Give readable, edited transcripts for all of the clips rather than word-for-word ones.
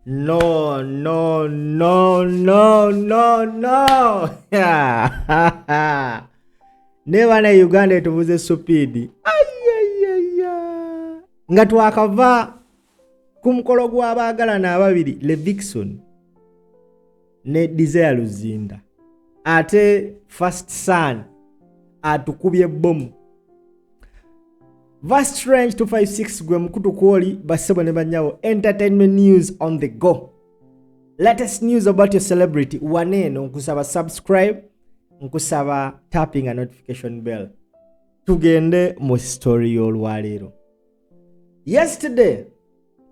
No. Never na Uganda tuvuze supidi. Nga twakava ku mukolo gw'abaagalana ababiri Levixon ne Desire Luzinda. Ate First Son atukubye bomu. Vast range 256 gwe mukutu kwoli basebo ne banyawo. Entertainment news on the go. Latest news about your celebrity. Waneno nkusaba subscribe, nkusaba tapping a notification bell. Tugende mu story y'olwaleero. Yesterday,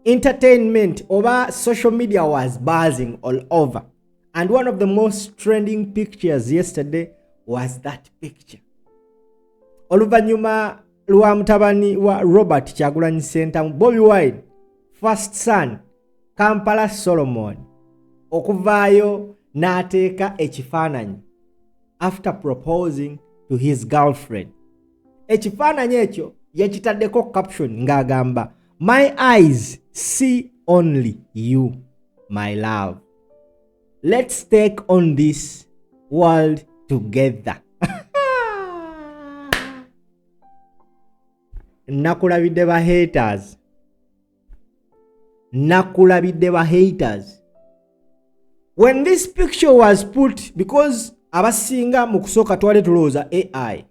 entertainment over social media was buzzing all over. And one of the most trending pictures yesterday was that picture. Oluvanyuma lwa mutabani wa Robert Kyagulanyi Ssentamu, Bobi Wine, First Son, Kampala Solomon, okuvaayo n'ateeka ekifaananyi after proposing to his girlfriend. Ekifaananyi ekyo yakitaddeko caption ng'agamba, "My eyes see only you, my love. Let's take on this world together." Nakulabidde ba haters. When this picture was put, because abasinga mu kusooka twali tulowooza AI,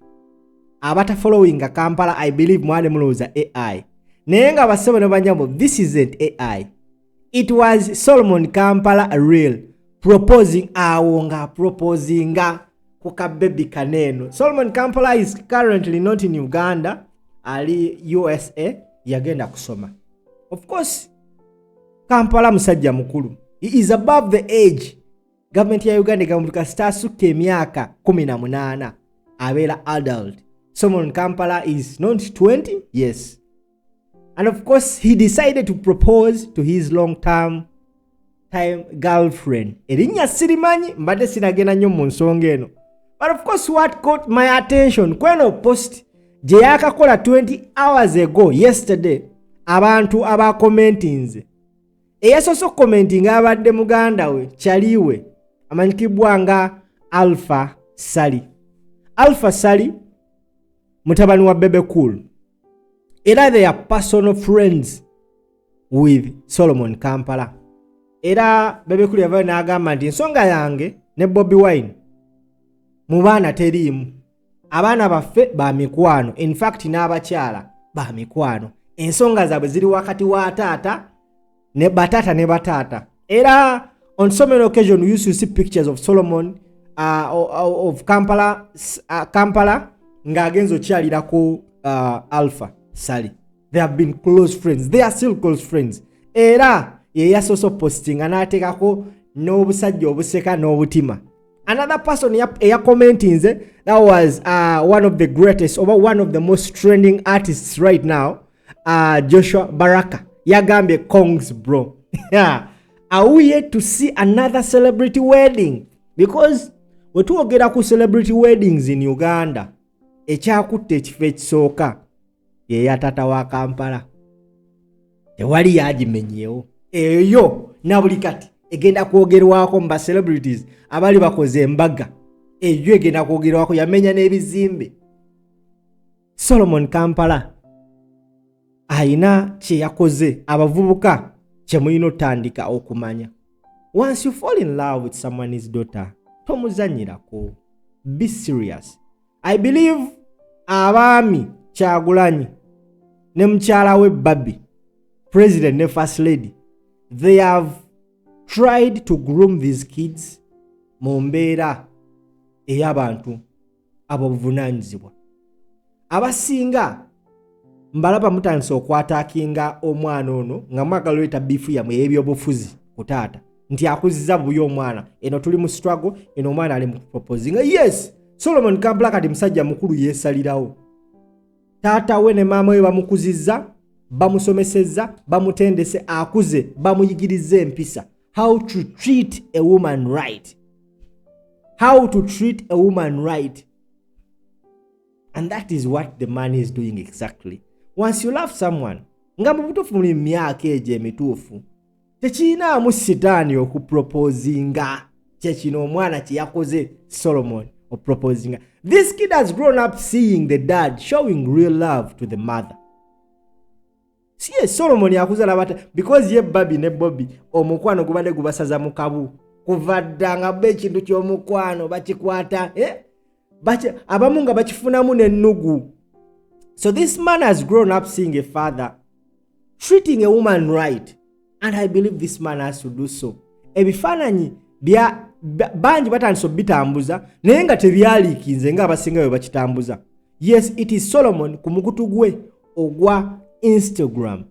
abata following Kampala, I believe mwali mulowooza AI. Naye nga basebo ne banyabo, this isn't AI. It was Solomon Kampala real proposing proposing kuka baby kaneno. Solomon Kampala is currently not in Uganda, ali USA, yagenda kusoma. Of course, Kampala musajja mukulu. He is above the age. Government ya Uganda gamutuka stasuke emyaka 18 abeera adult. Solomon Kampala is not 20, yes. And of course, he decided to propose to his long-term girlfriend. Erinnya sirimanyi, mbadde sinagenda nnyo mu nsonga eno. But of course, what caught my attention, kweno post gye yakakola 20 hours ago, yesterday, abantu abakomentinze. Eyasoose commenting abadde muganda we, kyaliwe, amanyikibwa nga Alpha Sally. Alpha Sally, mutabani wa Bebe Cool. Era they are personal friends with Solomon Kampala. Era Bebe Cool yavayo n'agamba nti ensonga yange ne Bobi Wine mu baana teriimu. Abaana baffe ba mikwano. In fact, n'abakyala ba mikwano. Ensonga zaabwe ziri wakati wa taata ne batata. Era on so many occasions we used to see pictures of Solomon of Kampala ng'agenza okyalirako Alpha Sally. They have been close friends. They are still close friends. Era ye yasoso posting anatekako n'obusajja obuseka n'obutima. Another person commenting that was one of the greatest, or one of the most trending artists right now, Joshua Baraka. Yagambye Kongs bro. Yeah. Are we yet to see another celebrity wedding? Because we twogera ku celebrity weddings in Uganda. Ekyakutte ekifo ekisooka ye ya tata wa Kampala. Tewali yagimenyeewo. Eyo na buli kati egenda kwogerwako mba celebrities abali bakoze embaga. Eyo egenda kwogerwako, yamenya n'ebizimbe. Solomon Kampala aina Kyeyakoze, abavubuka kye mulina otandika okumanya. Once you fall in love with someone's daughter, tomuzanyirako. Be serious. I believe abaami Kyagulanyi ne mukyala we Barbie, president ne first lady, they have tried to groom these kids mu mbeera ey'abantu ab'obuvunaanyizibwa. Abasinga mbalaba mutandise okwataakinga omwana ono nga mwagala oleeta biifu yammwe ey'ebyobufuzi ku taata nti akuzizza bubi omwana, eno tuli mu struggle, eno omwana ali mu proposing. Yes, Solomon Kampala kati musajja mukulu yeesalirawo. Taata we ne maama we bamukuzizza, bamusomesezza, bamutendese, akuze, bamuyigiriza empisa. How to treat a woman right. How to treat a woman right. And that is what the man is doing exactly. Once you love someone, nga mu butuufu muli myaka egyo emituufu, tekiinaamu sitaani okuproposinga kyekino omwana kyeyakoze Solomon oproposinga. This kid has grown up seeing the dad showing real love to the mother. Siye Solomon yakuza labata because ye Barbie ne Bobi omukwano gubadde gubasaza mu kabu kuva ddanga b'ekintu ky'omukwano bakikwata abamu nga bakifunamu n'ennugu. So this man has grown up seeing a father treating a woman right, and I believe this man has to do so. Ebifaananyi bya banji batandise bitambuza naye nga tebyaliikinze nga abasinga bwe bakitambuza. Yes, it is Solomon ku mukutu gwe ogwa Instagram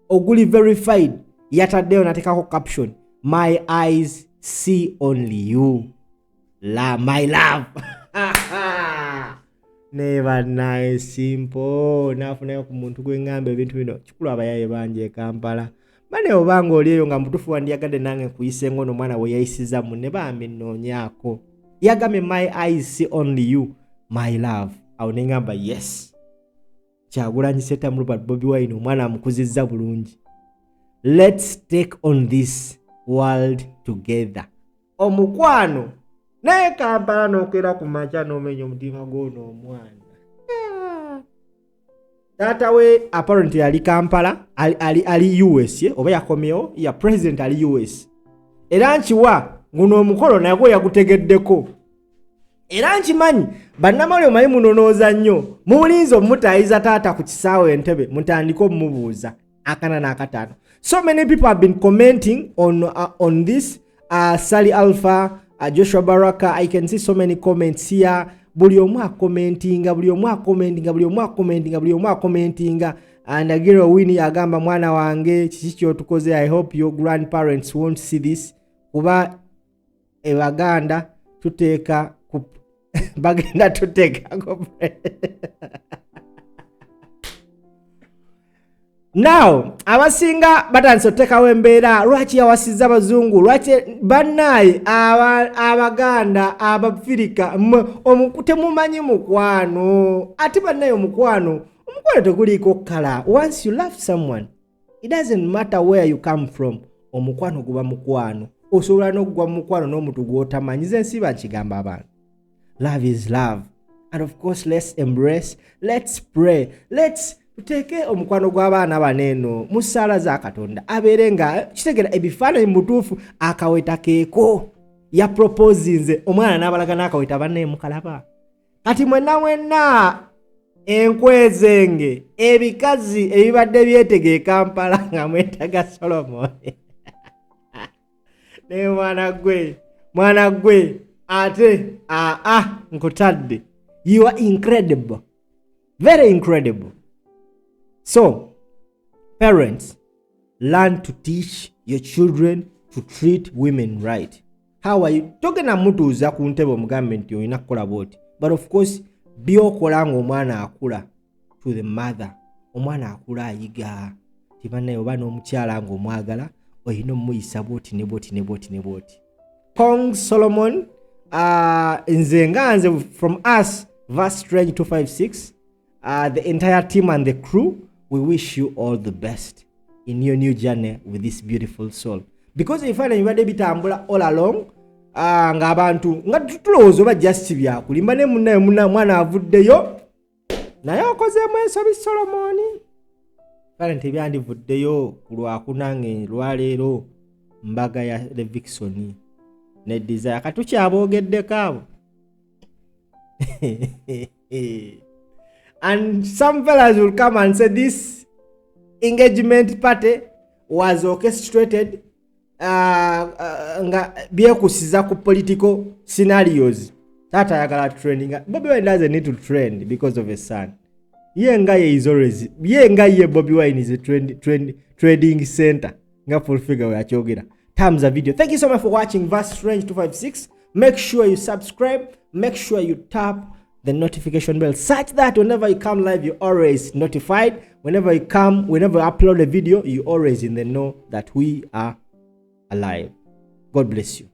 oguli verified yataddeyo natekako caption, my eyes see only you, my love. Never nice simple nafunayo ku muntu gw'engamba ebintu bino kikulu abayaye bangi e Kampala bane obanga oliyo nga mutufu wandiyagadde nange kuyise ngono mwana we yayisiza munne bambi nnoonyaako yagame my eyes see only you my love awo nengamba yes Kyagulanyi Ssentamu Robert Bobi Wine omwana amukuzizza bulungi. Let's take on this world together. Omukwano naye Kampala n'okeera ku makya n'omenya omutima gw'ono omwana. Taata we apparently ali Kampala ali US oba yakomyewo ya president ali US. Era nkiwa guno omukolo nagwo yagutegeddeko. Era nkimanyi bannamawulire omanyi munonooza nnyo mulinzi omutayiza taata ku kisaawe Entebbe mutandika omubuuza akana n'akataano. So many people have been commenting on this. Sally Alpha, Joshua Baraka, I can see so many comments here. Buli omu commentinga, and Agiro Winnie agamba mwana wange kiki kyotukoze. I hope your grandparents won't see this. Kuba Ebaganda tuteeka bagenda tuteeka Now, abasinga batandise otekawo embeera lwaki yawasizza abazungu lwaki bannaye abaganda abafirika temumanyi mukwano ate bannaye omukwano tekuliiko kala. Once you love someone it doesn't matter where you come from, omukwano guba mukwano. Osobola n'okugwa mu mukwano n'omuntu gw'otamanyi. Nze nsiba nkigamba abantu, love is love, and of course let's embrace, let's pray, let's tuteke omukwano gw'abaana baneeno mu ssaala za Katonda abeere nga kitegera ebifaananyi mutuufu akaweta keeko ya proposinze omwana n'abalaga n'akaweta bannaye mukalaba. Kati mwenna enkwezenge ebikazi ebibadde byetege Kampala nga mwetaga Solomon ne mwana gwe ate nkutadde. You are incredible, very incredible. So, parents, learn to teach your children to treat women right. How are you? Togena muntu uza ku ntebe omugambe nti oyina kukola bwoti. But of course, byokola nga omwana akula to the mother. Omwana akula ayiga. Tibannaye oba n'omukyala nga omwagala oyina omuyisa bwoti ne bwoti. Kong Solomon, nze from us, verse Strange 256, the entire team and the crew, we wish you all the best in your new journey with this beautiful soul. Because if I bibadde bitambula all along, nga abantu nga tulowooza oba just byakulimba ne munna mwana avuddeyo naye okozeemu ensobi Solomoni. Kale tebyandivuddeyo ku Lwakunange lwaleero mbaga ya Levikson ne Desire katukyabogeddeko abo. And some fellas will come and say this engagement party was orchestrated nga byekusiza ku political scenarios. Tata yagala trending. Bobi Wine doesn't need to trend because of a son. Bobi Wine is a trading center. Nga full figure we achogera. Thumbs up video. Thank you so much for watching Verse Strange 256. Make sure you subscribe. Make sure you tap the notification bell such that whenever you come live, you're always notified. Whenever you upload a video, you always in the know that we are alive. God bless you.